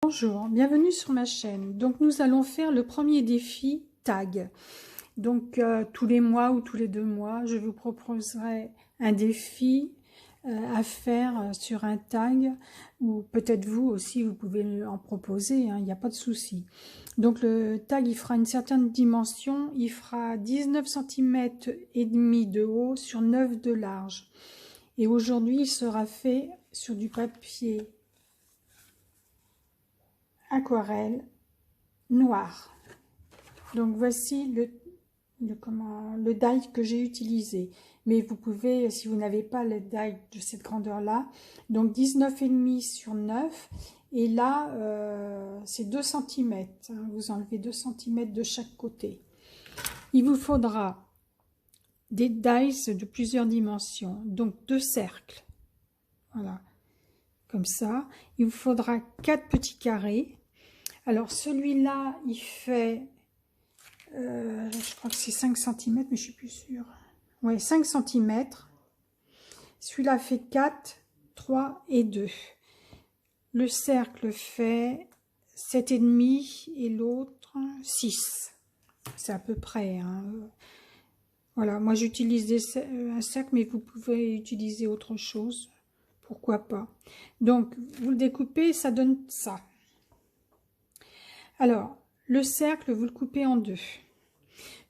Bonjour, bienvenue sur ma chaîne. Donc nous allons faire le premier défi tag. Donc tous les mois ou tous les 2 mois, je vous proposerai un défi à faire sur un tag, ou peut-être vous aussi vous pouvez en proposer, hein, il n'y a pas de souci. Donc le tag il fera une certaine dimension, il fera 19 cm et demi de haut sur 9 de large. Et aujourd'hui il sera fait sur du papier aquarelle noir. Donc voici le die que j'ai utilisé. Mais vous pouvez, si vous n'avez pas le die de cette grandeur là, donc 19,5 sur 9, et là c'est 2 cm, hein, vous enlevez 2 cm de chaque côté. Il vous faudra des dies de plusieurs dimensions, donc 2 cercles, voilà, comme ça. Il vous faudra 4 petits carrés. Alors celui-là il fait je crois que c'est 5 cm, mais je suis plus sûre. Ouais, 5 cm. Celui-là fait 4, 3 et 2. Le cercle fait 7,5 et l'autre 6. C'est à peu près. Hein. Voilà, moi j'utilise un cercle, mais vous pouvez utiliser autre chose. Pourquoi pas. Donc, vous le découpez, ça donne ça. Alors, le cercle, vous le coupez en deux.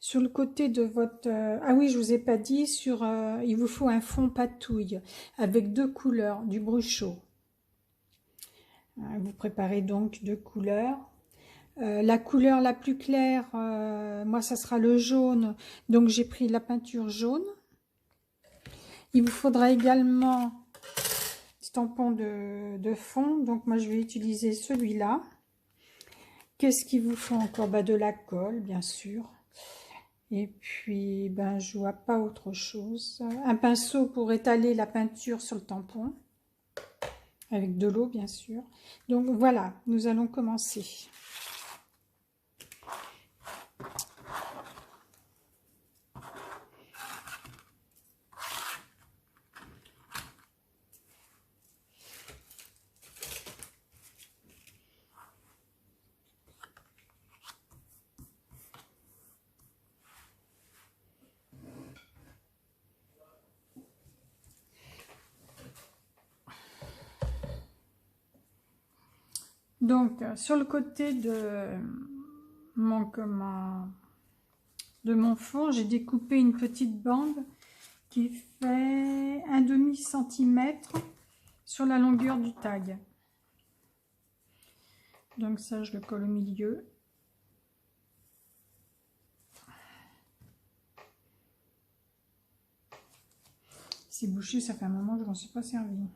Sur le côté de votre... ah oui, je vous ai pas dit, il vous faut un fond patouille avec 2 couleurs, du bruchot. Vous préparez donc 2 couleurs. La couleur la plus claire, moi ça sera le jaune, donc j'ai pris la peinture jaune. Il vous faudra également des tampons de fond, donc moi je vais utiliser celui-là. Qu'est-ce qu'il vous faut encore? De la colle, bien sûr. Et puis, ben, je vois pas autre chose. Un pinceau pour étaler la peinture sur le tampon. Avec de l'eau, bien sûr. Donc, voilà, nous allons commencer. Donc, sur le côté de mon fond, j'ai découpé une petite bande qui fait 1,5 cm sur la longueur du tag. Donc ça, je le colle au milieu. C'est bouché, ça fait un moment que je m'en suis pas servi.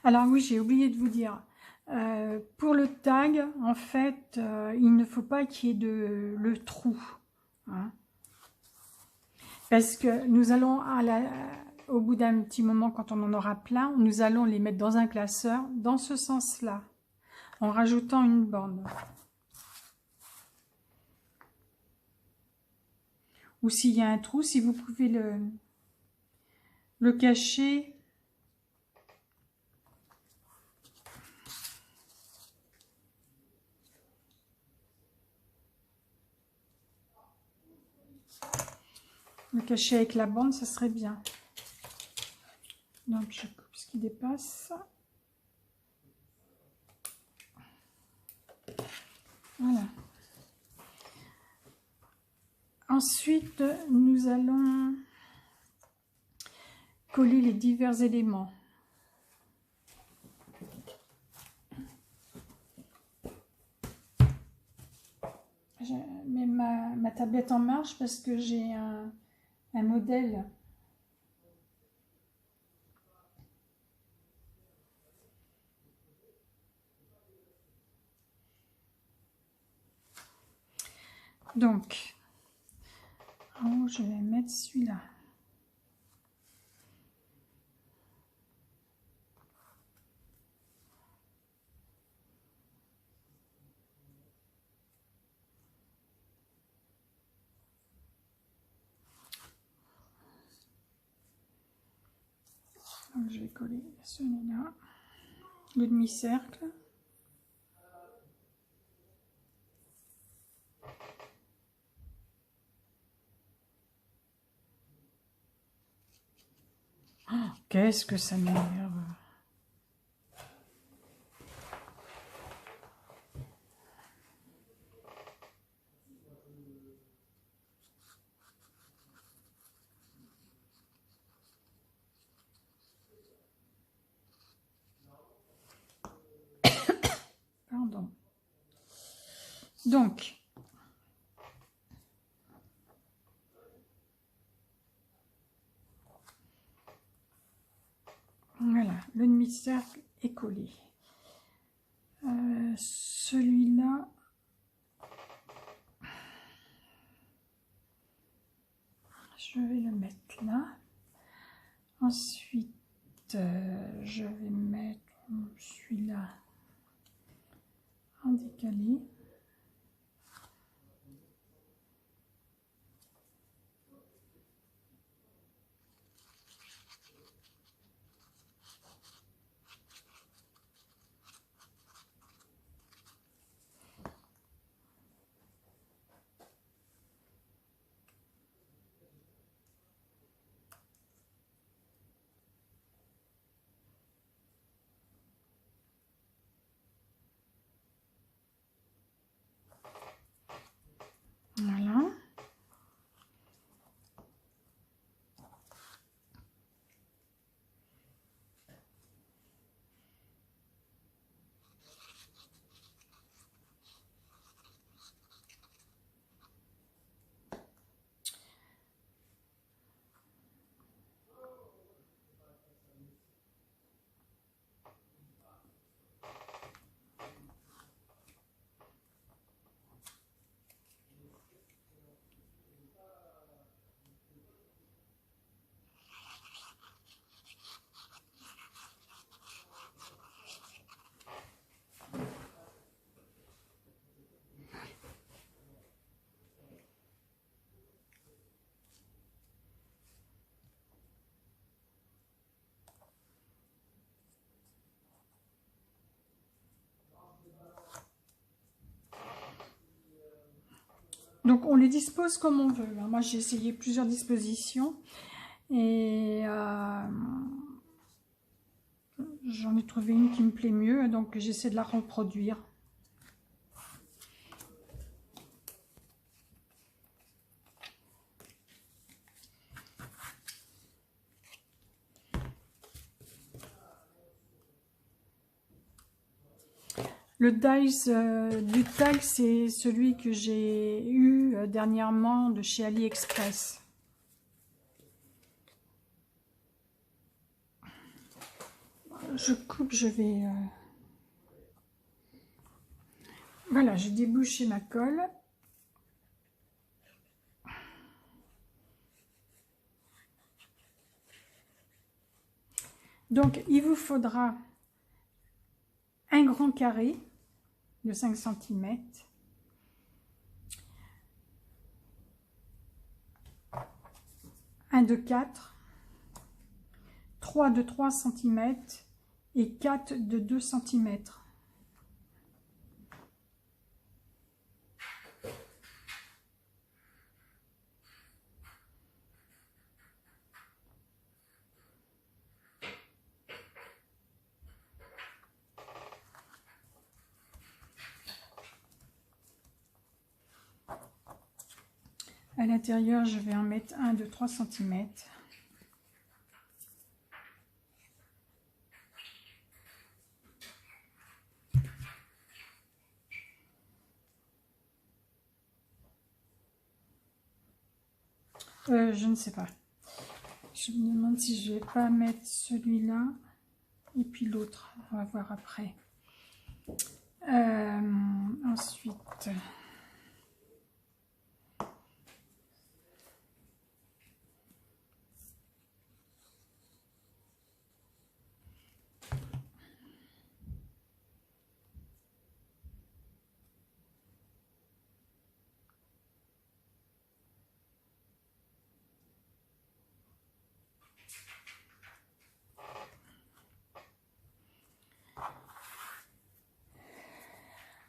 Alors oui, j'ai oublié de vous dire, pour le tag, en fait, il ne faut pas qu'il y ait le trou. Hein, parce que nous allons, au bout d'un petit moment, quand on en aura plein, nous allons les mettre dans un classeur, dans ce sens-là, en rajoutant une bande. Ou s'il y a un trou, si vous pouvez le cacher. Le cacher avec la bande, ça serait bien. Donc je coupe ce qui dépasse. Voilà. Ensuite, nous allons coller les divers éléments. Je mets ma tablette en marche parce que j'ai un modèle. Donc, en haut, je vais mettre celui-là. Donc, je vais coller celui-là, le demi-cercle. Oh, qu'est-ce que ça m'énerve! Pardon. Donc, voilà, le demi-cercle est collé. Celui-là, je vais le mettre là. Ensuite, je vais mettre celui-là en décalé. Voilà. Donc on les dispose comme on veut. Moi j'ai essayé plusieurs dispositions et j'en ai trouvé une qui me plaît mieux, donc j'essaie de la reproduire. Le dies du tag, c'est celui que j'ai eu dernièrement de chez AliExpress. Je coupe, je vais... Voilà, j'ai débouché ma colle. Donc, il vous faudra un grand carré de 5 cm, un de 4, 3 de 3 cm et 4 de 2 cm. À l'intérieur, je vais en mettre un de 3 cm. Je ne sais pas. Je me demande si je vais pas mettre celui-là et puis l'autre. On va voir après. Ensuite,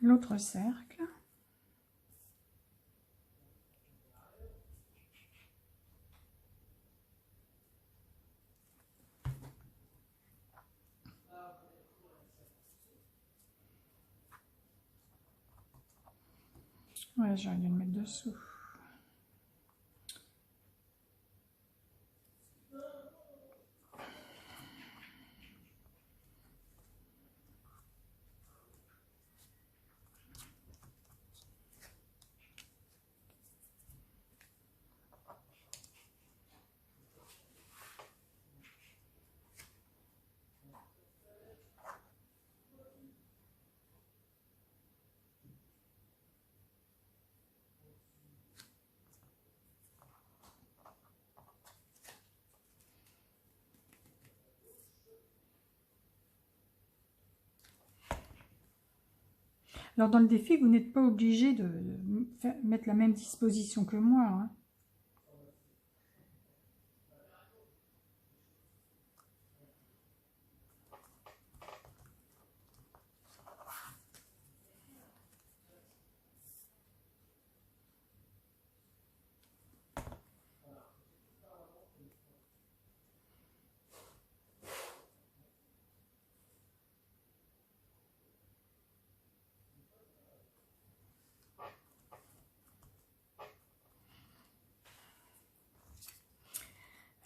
l'autre cercle. Ouais, j'aurais dû le mettre dessous. Alors, dans le défi, vous n'êtes pas obligé de mettre la même disposition que moi, hein.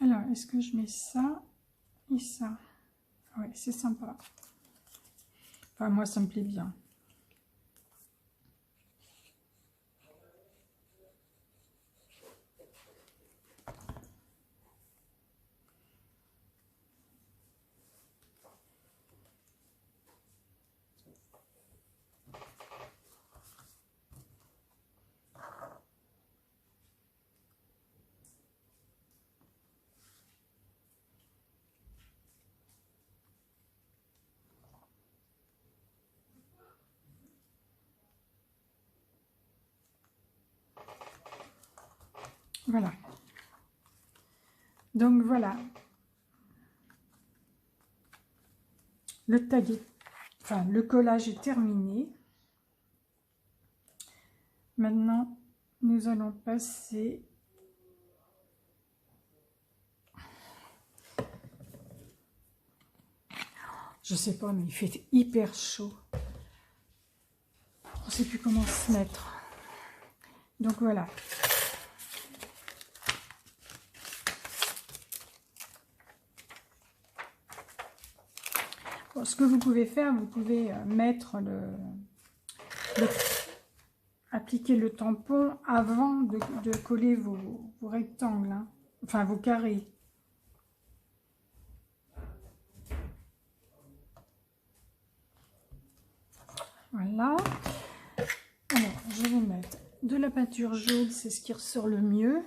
Alors, est-ce que je mets ça et ça? Oui, c'est sympa. Enfin, moi, ça me plaît bien. Voilà. Donc, voilà. Le tag est... Enfin, le collage est terminé. Maintenant, nous allons passer... Je sais pas, mais il fait hyper chaud. On ne sait plus comment se mettre. Donc, voilà. Bon, ce que vous pouvez faire, vous pouvez mettre appliquer le tampon avant de coller vos rectangles, hein. Enfin vos carrés. Voilà. Alors, je vais mettre de la peinture jaune, c'est ce qui ressort le mieux.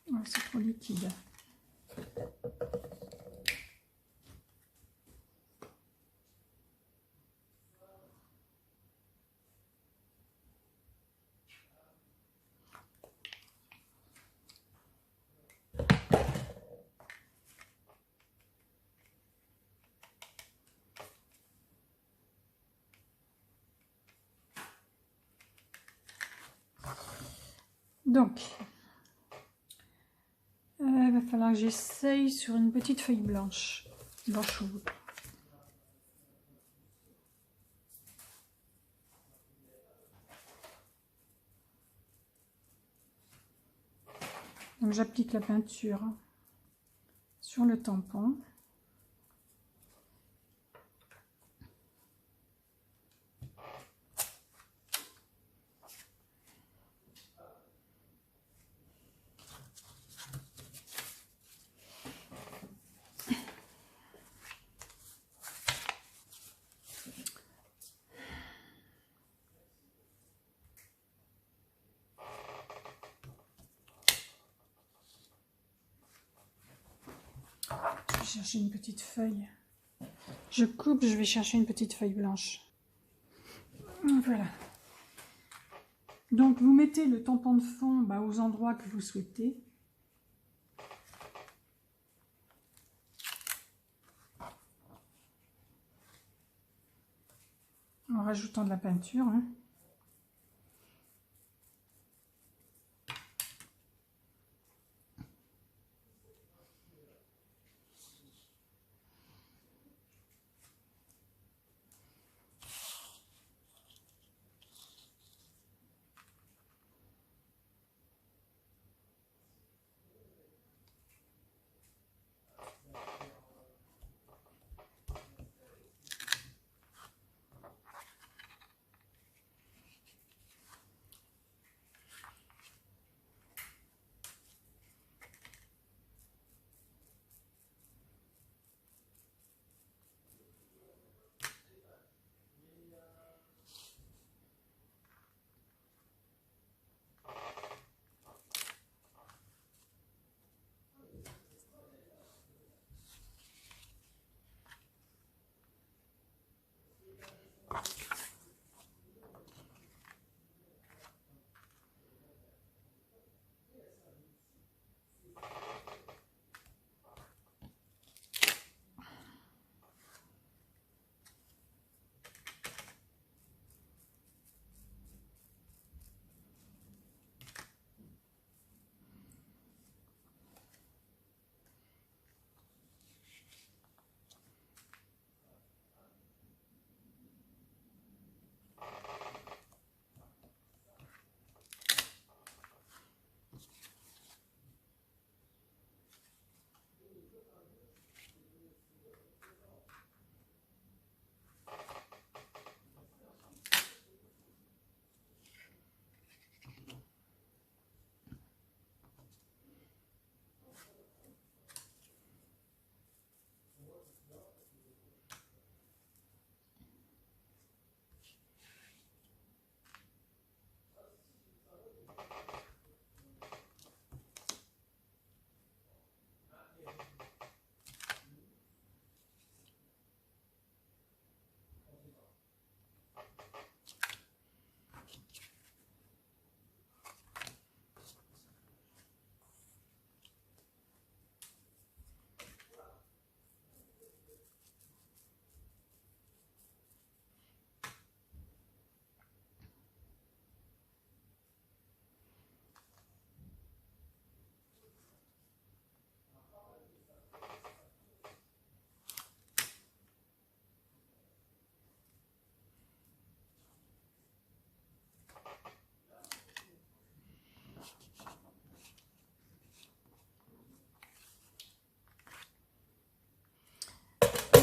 Oh, c'est trop liquide. Donc, il va falloir que j'essaye sur une petite feuille blanche, blanche ou donc j'applique la peinture sur le tampon. Je vais chercher une petite feuille. Je coupe, je vais chercher une petite feuille blanche. Voilà. Donc vous mettez le tampon de fond aux endroits que vous souhaitez. En rajoutant de la peinture.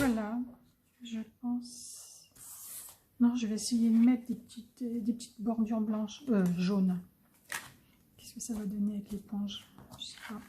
Voilà, je pense. Non, je vais essayer de mettre des petites bordures blanches, jaunes. Qu'est-ce que ça va donner avec l'éponge? Je sais pas.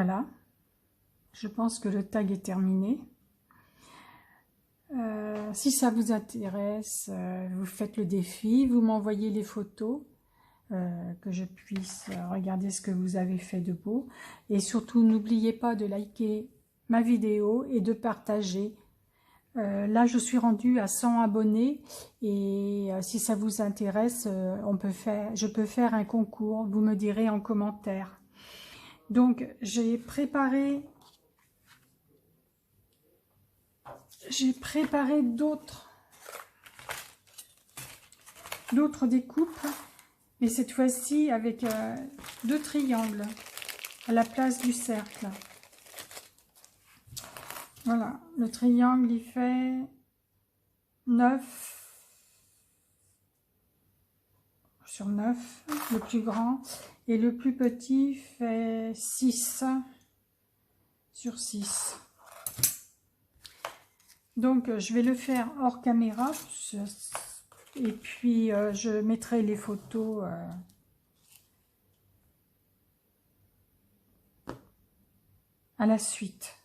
Voilà, je pense que le tag est terminé. Si ça vous intéresse, vous faites le défi, vous m'envoyez les photos, que je puisse regarder ce que vous avez fait de beau. Et surtout, n'oubliez pas de liker ma vidéo et de partager. Là, je suis rendue à 100 abonnés et si ça vous intéresse, je peux faire un concours. Vous me direz en commentaire. Donc, j'ai préparé d'autres découpes, mais cette fois-ci avec 2 triangles à la place du cercle. Voilà, le triangle il fait 9 sur 9, le plus grand, et le plus petit fait 6 sur 6. Donc je vais le faire hors caméra, et puis je mettrai les photos à la suite.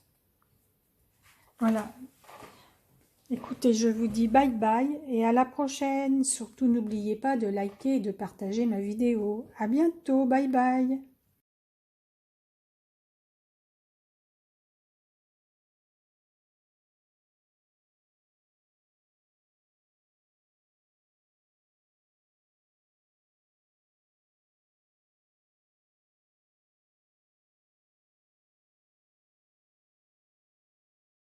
Voilà. Écoutez, je vous dis bye bye et à la prochaine. Surtout, n'oubliez pas de liker et de partager ma vidéo. À bientôt, bye bye.